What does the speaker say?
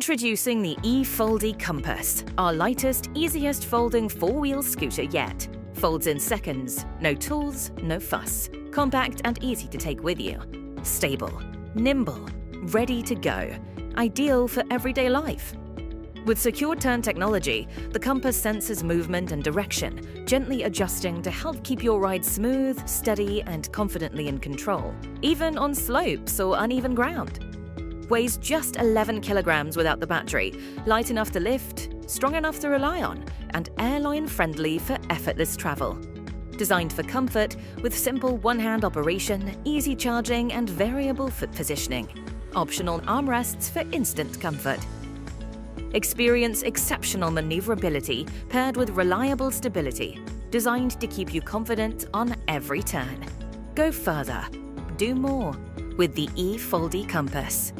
Introducing the eFOLDi Compass, our lightest, easiest folding four-wheel scooter yet. Folds in seconds, no tools, no fuss. Compact and easy to take with you. Stable, nimble, ready to go. Ideal for everyday life. With secure turn technology, the compass senses movement and direction, gently adjusting to help keep your ride smooth, steady, and confidently in control, even on slopes or uneven ground. Weighs just 11 kilograms without the battery, light enough to lift, strong enough to rely on, and airline-friendly for effortless travel. Designed for comfort, with simple one-hand operation, easy charging, and variable foot positioning. Optional armrests for instant comfort. Experience exceptional maneuverability paired with reliable stability, designed to keep you confident on every turn. Go further, do more with the eFOLDi Compass.